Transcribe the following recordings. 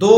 2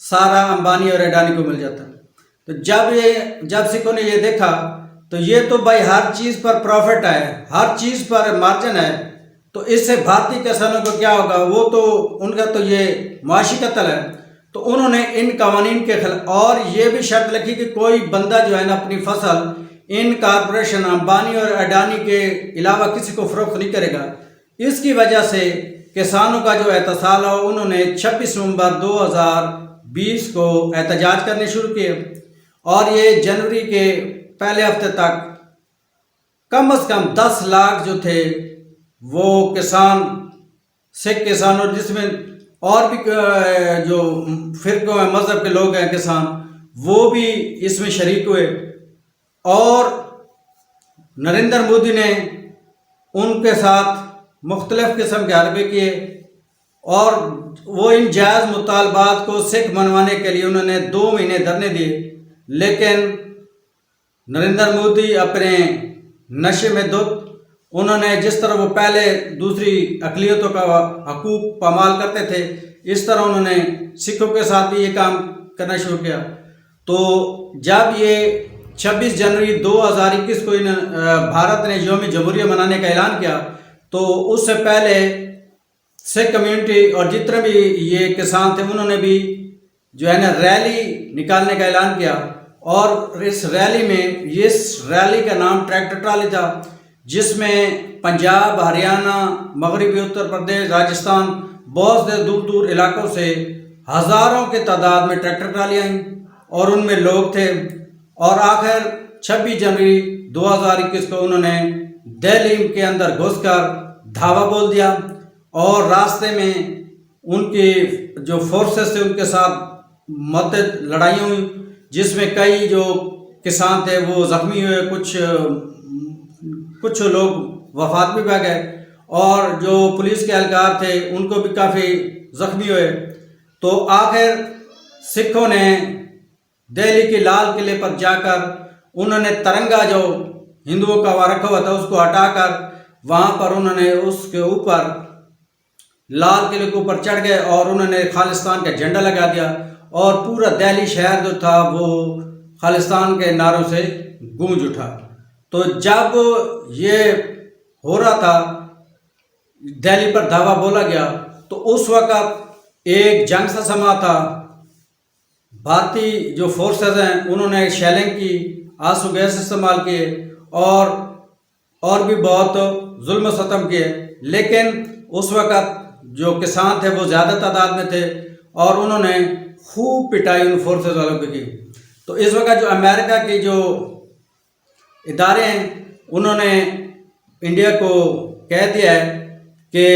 سارا امبانی اور اڈانی کو مل جاتا. تو جب سکھوں نے یہ دیکھا تو یہ تو بھائی ہر چیز پر پروفٹ ہے، ہر چیز پر مارجن ہے، تو اس سے بھارتی کسانوں کو کیا ہوگا، وہ تو ان کا تو یہ معاشی قتل ہے. تو انہوں نے ان قوانین کے خلاف اور یہ بھی شرط لکھی کہ کوئی بندہ جو ہے نا اپنی فصل ان کارپوریشن امبانی اور اڈانی کے علاوہ کسی کو فروخت نہیں کرے گا. اس کی وجہ سے کسانوں کا جو احتساب ہو، انہوں نے 26 نومبر 2020 کو احتجاج کرنے شروع کیے اور یہ جنوری کے پہلے ہفتے تک کم از کم 10 لاکھ جو تھے وہ کسان، سکھ کسان، اور جس میں اور بھی جو فرقوں ہیں، مذہب کے لوگ ہیں کسان، وہ بھی اس میں شریک ہوئے. اور نریندر مودی نے ان کے ساتھ مختلف قسم کے حربے کیے اور وہ ان جائز مطالبات کو سکھ منوانے کے لیے انہوں نے 2 مہینے دھرنے دیے. لیکن نریندر مودی اپنے نشے میں دھت، انہوں نے جس طرح وہ پہلے دوسری اقلیتوں کا حقوق پامال کرتے تھے، اس طرح انہوں نے سکھوں کے ساتھ بھی یہ کام کرنا شروع کیا. تو جب یہ 26 جنوری 2021 کو بھارت نے یوم جمہوریہ منانے کا اعلان کیا تو اس سے پہلے سکھ کمیونٹی اور جتنے بھی یہ کسان تھے انہوں نے بھی جو ہے نا ریلی نکالنے کا اعلان کیا. اور اس ریلی کا نام ٹریکٹر ٹرالی تھا، جس میں پنجاب، ہریانہ، مغربی اتر پردیش، راجستھان، بہت سے دور دور علاقوں سے ہزاروں کے تعداد میں ٹریکٹر ٹرالیاں آئیں اور ان میں لوگ تھے. اور آخر 26 جنوری 2021 کو انہوں نے دہلی کے اندر گھس کر دھاوا بول دیا اور راستے میں ان کی جو فورسز تھے ان کے ساتھ متعدد لڑائیاں ہوئیں، جس میں کئی جو کسان تھے وہ زخمی ہوئے، کچھ لوگ وفات بھی پا گئے اور جو پولیس کے اہلکار تھے ان کو بھی کافی زخمی ہوئے. تو آخر سکھوں نے دہلی کے لال قلعے پر جا کر انہوں نے ترنگا جو ہندوؤں کا وہاں رکھا ہوا تھا اس کو ہٹا کر وہاں پر انہوں نے اس کے اوپر لال قلعے کے اوپر چڑھ گئے اور انہوں نے خالصتان کا جھنڈا لگا دیا اور پورا دہلی شہر جو تھا وہ خالصتان کے نعروں سے گونج اٹھا. تو جب یہ ہو رہا تھا، دہلی پر دھاوا بولا گیا، تو اس وقت ایک جنگ سا سما تھا. بھارتی جو فورسز ہیں انہوں نے شیلنگ کی، آنسو گیس استعمال کیے اور بھی بہت ظلم و ستم کیے. لیکن اس وقت جو کسان تھے وہ زیادہ تعداد میں تھے اور انہوں نے خوب پٹائی ان فورسز والوں کی کی. تو اس وقت جو امریکہ کی جو ادارے ہیں انہوں نے انڈیا کو کہہ دیا ہے کہ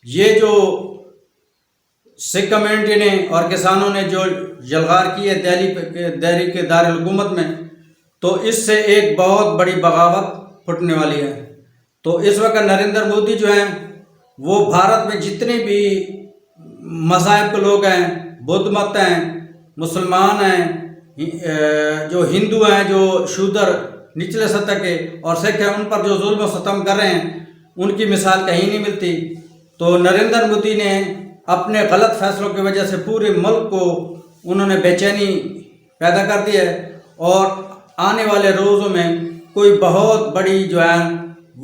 یہ جو سکھ کمیونٹی نے اور کسانوں نے جو یلغار کی ہے دہلی کے دارالحکومت میں، تو اس سے ایک بہت بڑی بغاوت پھٹنے والی ہے. تو اس وقت نریندر مودی جو ہیں وہ بھارت میں جتنے بھی مذاہب کے لوگ ہیں، بدھ مت ہیں، مسلمان ہیں، جو ہندو ہیں، جو شودر نچلے سطح کے، اور سکھ ہیں، ان پر جو ظلم و ستم کر رہے ہیں ان کی مثال کہیں نہیں ملتی. تو نریندر مودی نے اپنے غلط فیصلوں کی وجہ سے پورے ملک کو انہوں نے بے چینی پیدا کر دی ہے اور آنے والے روزوں میں کوئی بہت بڑی جو ہے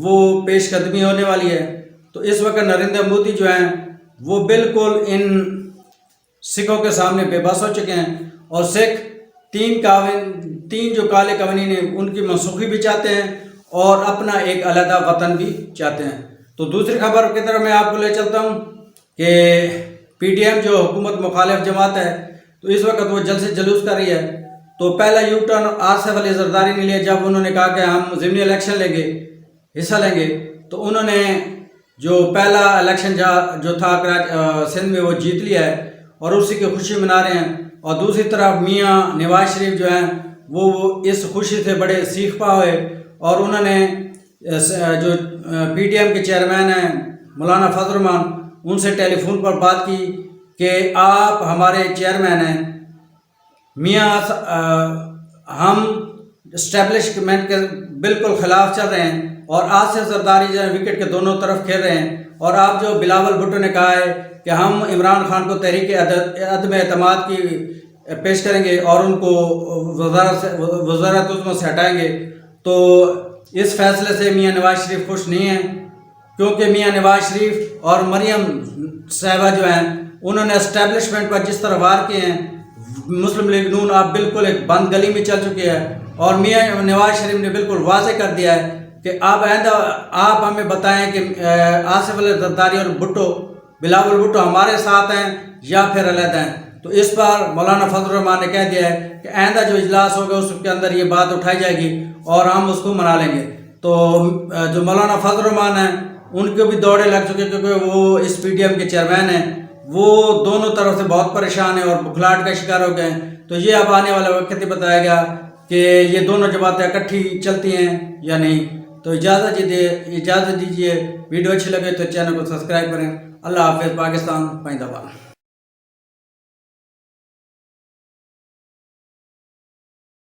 وہ پیش قدمی ہونے والی ہے. تو اس وقت نریندر مودی جو ہیں وہ بالکل ان سکھوں کے سامنے بے بس ہو چکے ہیں اور سکھ تین جو کالے قوانین ہیں ان کی منسوخی بھی چاہتے ہیں اور اپنا ایک علیحدہ وطن بھی چاہتے ہیں. تو دوسری خبر کی طرف میں آپ کو لے چلتا ہوں کہ پی ٹی ایم جو حکومت مخالف جماعت ہے تو اس وقت وہ جلد سے جلوس کر رہی ہے. تو پہلا یو ٹرن آصف علی زرداری نے لیا جب انہوں نے کہا کہ ہم ضمنی الیکشن لیں گے، حصہ لیں گے. تو انہوں نے جو پہلا الیکشن جو تھا سندھ میں وہ جیت لیا ہے اور اسی کی خوشی منا رہے ہیں. اور دوسری طرف میاں نواز شریف جو ہیں وہ اس خوشی سے بڑے سیخ پا ہوئے اور انہوں نے جو پی ٹی ایم کے چیئرمین ہیں مولانا فضل الرحمان ان سے ٹیلی فون پر بات کی کہ آپ ہمارے چیئرمین ہیں میاں، ہم اسٹیبلشمنٹ کے بالکل خلاف چل رہے ہیں، اور آصف زرداری جو ہے وکٹ کے دونوں طرف کھیل رہے ہیں. اور آپ جو بلاول بھٹو نے کہا ہے کہ ہم عمران خان کو تحریک عدم اعتماد کی پیش کریں گے اور ان کو وزارت عظمیٰ سے ہٹائیں گے، تو اس فیصلے سے میاں نواز شریف خوش نہیں ہیں، کیونکہ میاں نواز شریف اور مریم صاحبہ جو ہیں انہوں نے اسٹیبلشمنٹ پر جس طرح وار کیے ہیں، مسلم لیگ نون اب بالکل ایک بند گلی میں چل چکی ہے. اور میاں نواز شریف نے بالکل واضح کر دیا ہے کہ اب آئندہ آپ ہمیں بتائیں کہ آصف علی زرداری اور بلاول بھٹو ہمارے ساتھ ہیں یا پھر علیحدہ ہیں. تو اس پر مولانا فضل الرحمان نے کہہ دیا ہے کہ آئندہ جو اجلاس ہوگا اس کے اندر یہ بات اٹھائی جائے گی اور ہم اس کو منا لیں گے. تو جو مولانا فضل الرحمان ہیں ان کو بھی دوڑے لگ چکے، کیونکہ وہ اس پی ڈی ایم کے چیئرمین ہیں، وہ دونوں طرف سے بہت پریشان ہیں اور بکھلاہٹ کا شکار ہو گئے ہیں. تو یہ اب آنے والا وقت ہی بتائے گا کہ یہ دونوں جماعتیں اکٹھی چلتی ہیں یا نہیں. تو اجازت دیجیے، ویڈیو اچھی لگے تو چینل کو سبسکرائب کریں. اللہ حافظ. پاکستان زندہ باد.